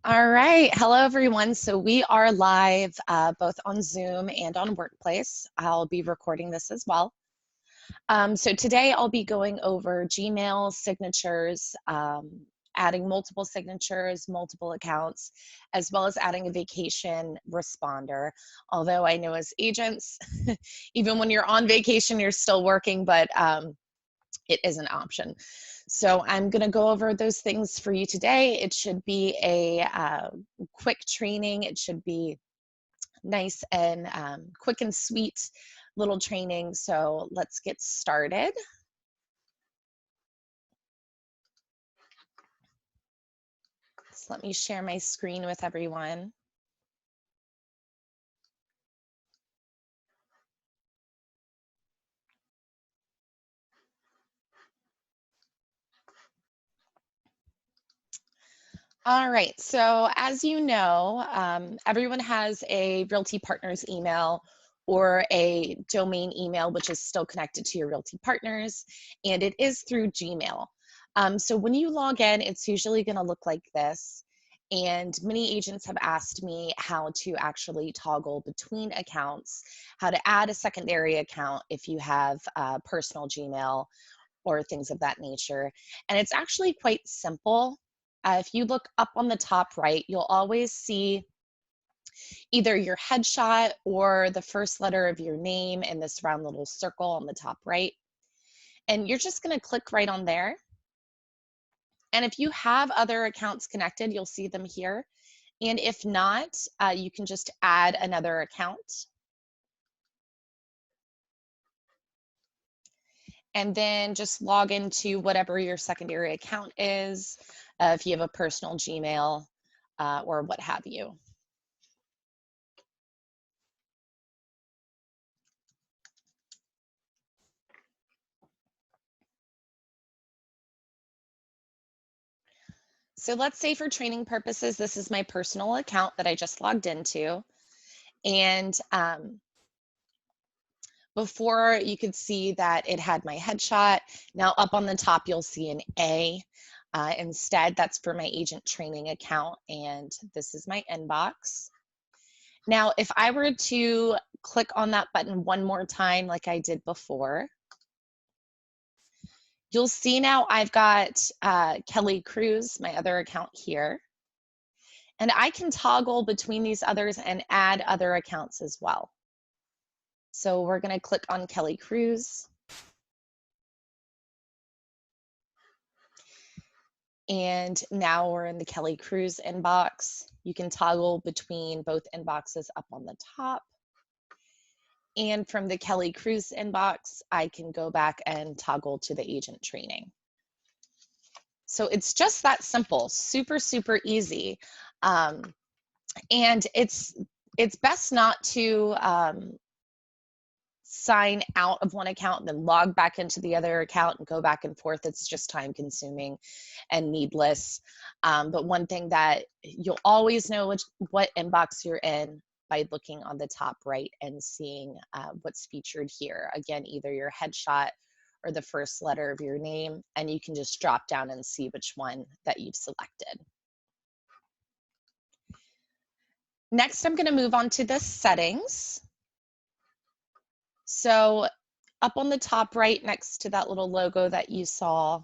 All right. Hello, everyone. So we are live both on Zoom and on Workplace. I'll be recording this as well. So today I'll be going over Gmail signatures, adding multiple signatures, multiple accounts, as well as adding a vacation responder. Although I know as agents, even when you're on vacation, you're still working, but it is an option. So I'm going to go over those things for you today. It should be a quick training. It should be nice and quick and sweet little training. So let's get started. So let me share my screen with everyone. All right, so as you know, everyone has a Realty Partners email or a domain email, which is still connected to your Realty Partners, and it is through Gmail. So when you log in, it's usually going to look like this. And many agents have asked me how to actually toggle between accounts, how to add a secondary account if you have personal Gmail or things of that nature. And it's actually quite simple. If you look up on the top right, you'll always see either your headshot or the first letter of your name in this round little circle on the top right. And you're just going to click right on there. And if you have other accounts connected, you'll see them here. And if not, you can just add another account. And then just log into whatever your secondary account is, if you have a personal Gmail or what have you. So let's say for training purposes, this is my personal account that I just logged into. And before you could see that it had my headshot. Now up on the top, you'll see an A. Instead, that's for my agent training account. And this is my inbox. Now, if I were to click on that button one more time, like I did before, you'll see now I've got Kelly Cruz, my other account here. And I can toggle between these others and add other accounts as well. So we're going to click on Kelly Cruz. And now we're in the Kelly Cruz inbox. You can toggle between both inboxes up on the top. And from the Kelly Cruz inbox, I can go back and toggle to the agent training. So it's just that simple, super, super easy. And it's best not to sign out of one account and then log back into the other account and go back and forth. It's just time consuming and needless. But one thing that you'll always know what inbox you're in by looking on the top right and seeing what's featured here. Again, either your headshot or the first letter of your name, and you can just drop down and see which one that you've selected. Next, I'm going to move on to the settings. So up on the top right next to that little logo that you saw,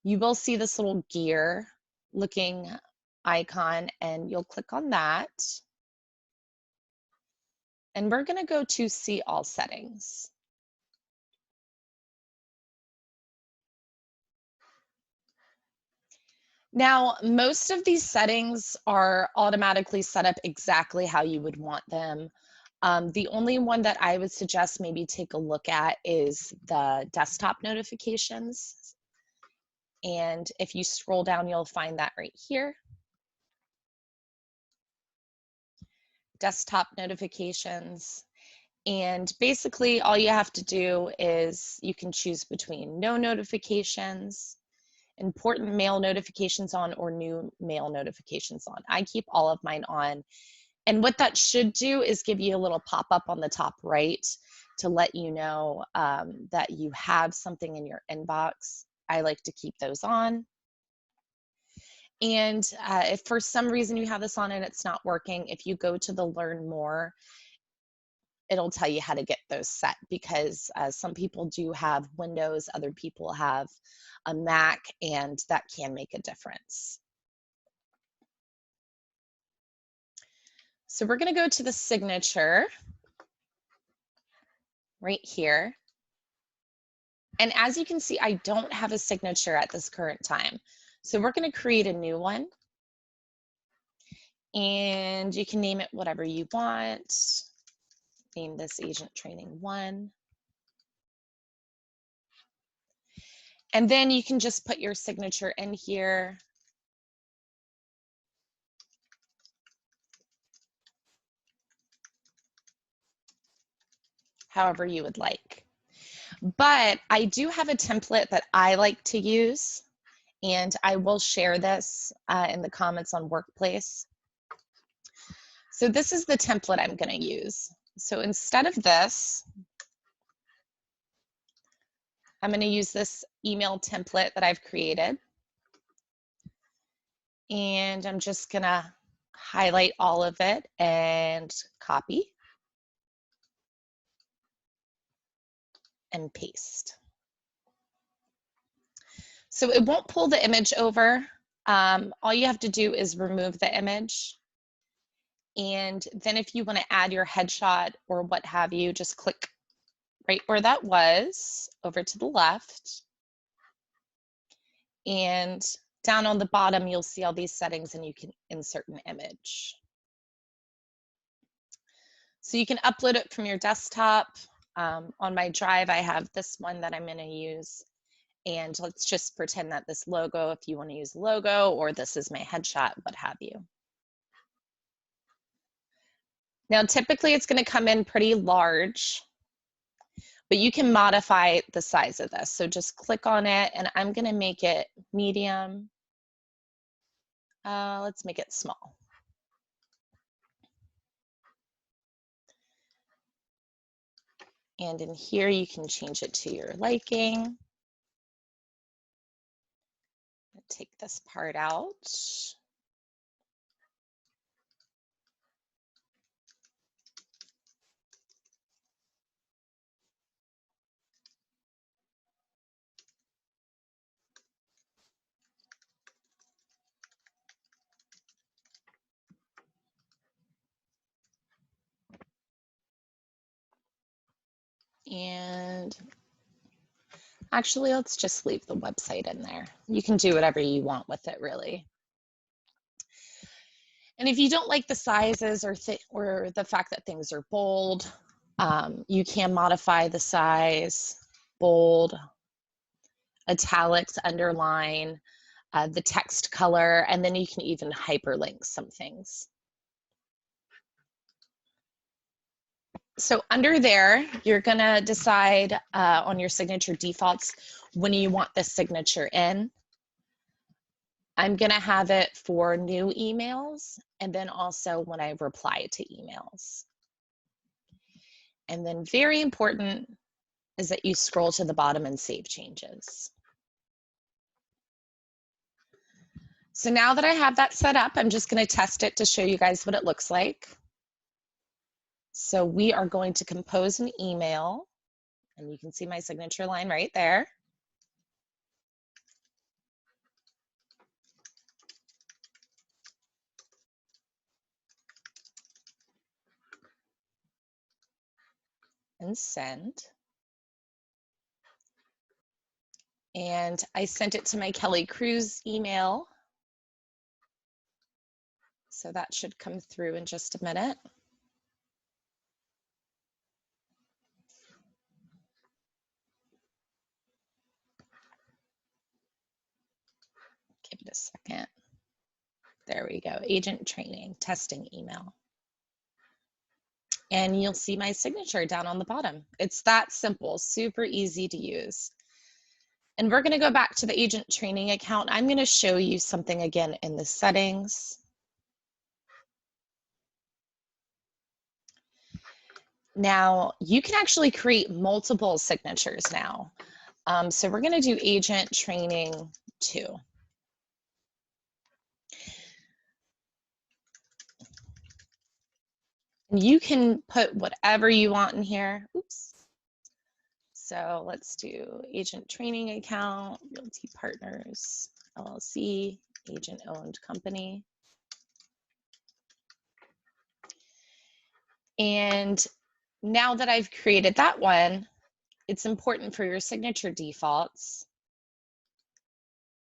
you will see this little gear looking icon, and you'll click on that. And we're going to go to see all settings. Now, most of these settings are automatically set up exactly how you would want them. The only one that I would suggest maybe take a look at is the desktop notifications. And if you scroll down, you'll find that right here. Desktop notifications. And basically all you have to do is you can choose between no notifications, important mail notifications on, or new mail notifications on. I keep all of mine on. And what that should do is give you a little pop-up on the top right to let you know that you have something in your inbox. I like to keep those on. And if for some reason you have this on and it's not working, if you go to the Learn More, it'll tell you how to get those set, because some people do have Windows, other people have a Mac, and that can make a difference. So we're going to go to the signature right here. And as you can see, I don't have a signature at this current time. So we're going to create a new one. And you can name it whatever you want. Name this Agent Training 1. And then you can just put your signature in here. However you would like. But I do have a template that I like to use, and I will share this in the comments on Workplace. So this is the template I'm going to use. So instead of this, I'm going to use this email template that I've created. And I'm just going to highlight all of it and copy and paste. So it won't pull the image over. All you have to do is remove the image. And then if you want to add your headshot or what have you, just click right where that was over to the left. And down on the bottom, you'll see all these settings and you can insert an image. So you can upload it from your desktop. On my drive, I have this one that I'm going to use. And let's just pretend that this logo, if you want to use a logo, or this is my headshot, what have you. Now, typically it's going to come in pretty large, but you can modify the size of this. So just click on it, and I'm going to make it medium. Let's make it small. And in here, you can change it to your liking. Take this part out. And actually, let's just leave the website in there. You can do whatever you want with it, really. And if you don't like the sizes or the fact that things are bold, you can modify the size, bold, italics, underline, the text color, and then you can even hyperlink some things. So under there, you're gonna decide on your signature defaults when you want the signature in. I'm gonna have it for new emails and then also when I reply to emails. And then very important is that you scroll to the bottom and save changes. So now that I have that set up, I'm just gonna test it to show you guys what it looks like. So we are going to compose an email, and you can see my signature line right there. And send. And I sent it to my Kelly Cruz email. So that should come through in just a minute. Give it a second. There we go, agent training, testing email. And you'll see my signature down on the bottom. It's that simple, super easy to use. And we're gonna go back to the agent training account. I'm gonna show you something again in the settings. Now, you can actually create multiple signatures now. So we're gonna do agent training 2. You can put whatever you want in here. Oops. So let's do agent training account, Realty Partners, LLC, agent owned company. And now that I've created that one, it's important for your signature defaults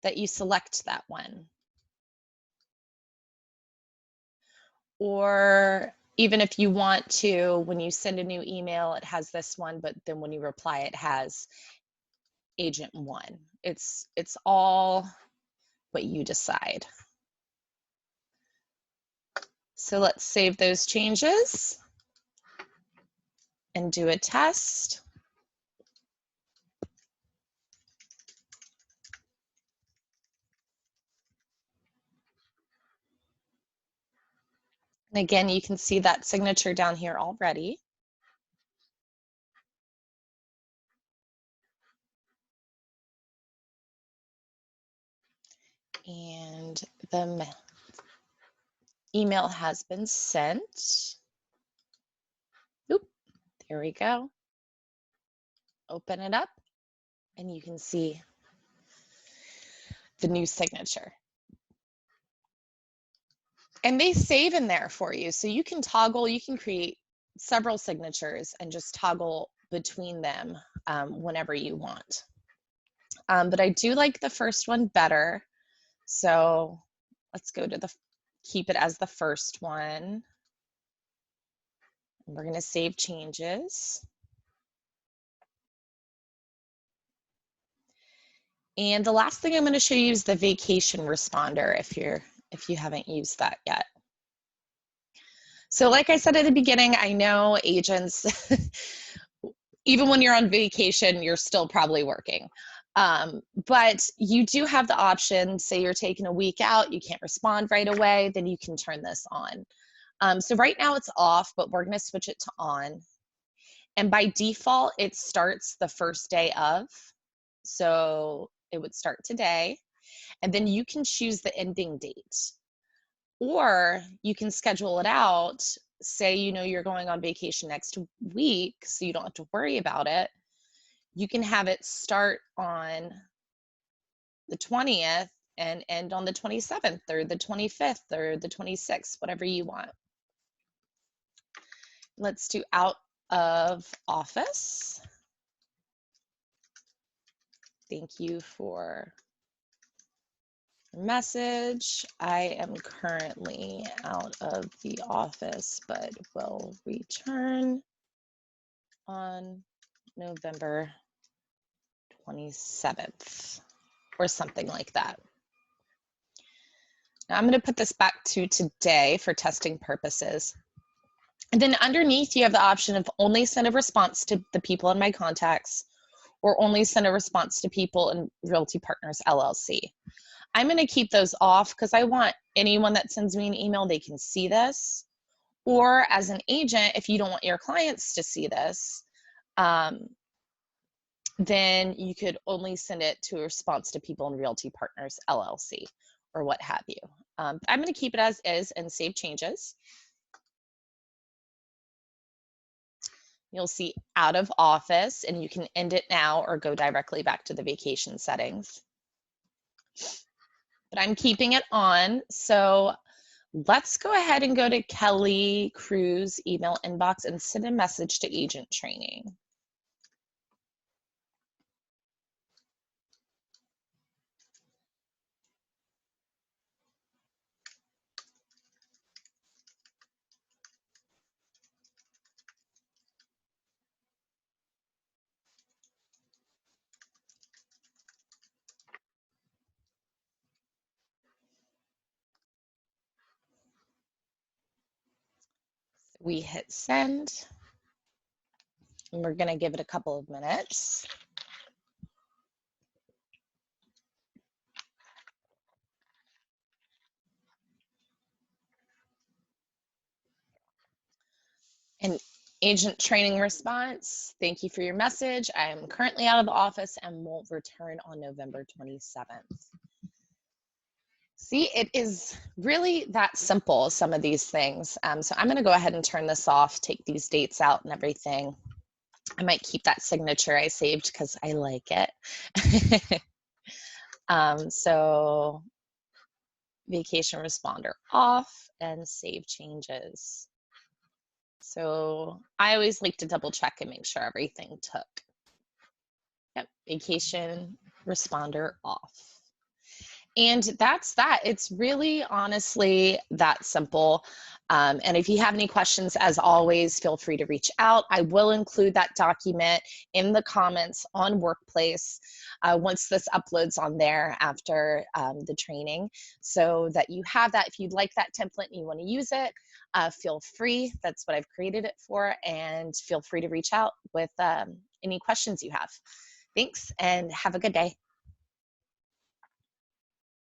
that you select that one. Or even if you want to, when you send a new email, it has this one, but then when you reply, it has agent one. It's all what you decide. So let's save those changes and do a test. And again, you can see that signature down here already. And the email has been sent. Oop, there we go. Open it up and you can see the new signature. And they save in there for you. So you can toggle, you can create several signatures and just toggle between them whenever you want. But I do like the first one better. So let's go to keep it as the first one. And we're going to save changes. And the last thing I'm going to show you is the vacation responder if you haven't used that yet. So like I said at the beginning, I know agents, even when you're on vacation, you're still probably working. But you do have the option, say you're taking a week out, you can't respond right away, then you can turn this on. So right now it's off, but we're going to switch it to on. And by default, it starts the first day of. So it would start today. And then you can choose the ending date. Or you can schedule it out. Say, you know, you're going on vacation next week, so you don't have to worry about it. You can have it start on the 20th and end on the 27th or the 25th or the 26th, whatever you want. Let's do out of office. Thank you for your message. I am currently out of the office, but will return on November 27th or something like that. Now I'm going to put this back to today for testing purposes. And then underneath you have the option of only send a response to the people in my contacts or only send a response to people in Realty Partners LLC. I'm going to keep those off because I want anyone that sends me an email, they can see this. Or as an agent, if you don't want your clients to see this, then you could only send it to a response to people in Realty Partners LLC or what have you. I'm going to keep it as is and save changes. You'll see out of office and you can end it now or go directly back to the vacation settings. But I'm keeping it on. So let's go ahead and go to Kelly Cruz email inbox and send a message to agent training. We hit send. And we're going to give it a couple of minutes. And agent training response, thank you for your message. I am currently out of the office and won't return on November 27th. See, it is really that simple, some of these things. So I'm going to go ahead and turn this off, take these dates out and everything. I might keep that signature I saved because I like it. So vacation responder off and save changes. So I always like to double check and make sure everything took. Yep, vacation responder off. And that's that. It's really honestly that simple. And if you have any questions, as always, feel free to reach out. I will include that document in the comments on Workplace once this uploads on there after the training, so that you have that. If you'd like that template and you want to use it, feel free. That's what I've created it for. And feel free to reach out with any questions you have. Thanks and have a good day.